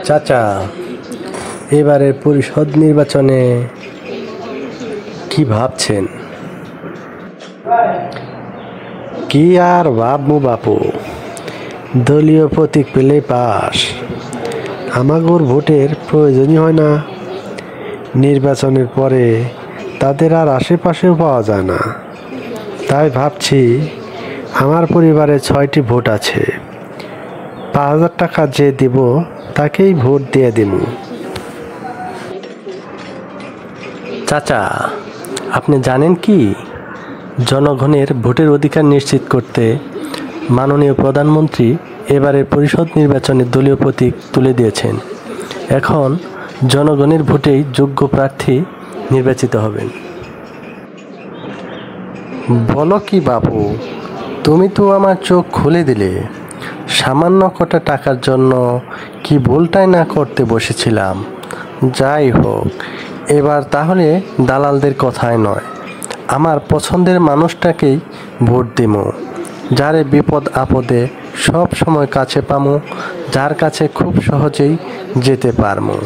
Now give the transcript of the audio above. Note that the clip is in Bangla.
চাচা, এবারের পরিষদ নির্বাচনে কি ভাবছেন? কি আর ভাববো বাপু, দলীয় প্রতীক পেলেই পাস। আমাগোর ভোটের প্রয়োজনই হয় না। নির্বাচনের পরে তাদের আর আশেপাশেও পাওয়া যায় না। তাই ভাবছি, আমার পরিবারে 6টি ভোট আছে, 5,000 টাকা যে দিব তাকেই ভোট দিয়ে দিব। চাচা, আপনি জানেন কি, জনগণের ভোটের অধিকার নিশ্চিত করতে মাননীয় প্রধানমন্ত্রী এবারের পরিষদ নির্বাচনে দলীয় প্রতীক তুলে দিয়েছেন। এখন জনগণের ভোটেই যোগ্য প্রার্থী নির্বাচিত হবেন। বলো কি বাবু, তুমি তো আমার চোখ খুলে দিলে। সামান্য কটা টাকার জন্য কি ভুলটাই না করতে বসেছিলাম। যাই হোক, এবার তাহলে দালালদের কথায় নয়, আমার পছন্দের মানুষটাকেই ভোট দিমু, যারে বিপদ আপদে সব সময় কাছে পামু, যার কাছে খুব সহজেই যেতে পারমু।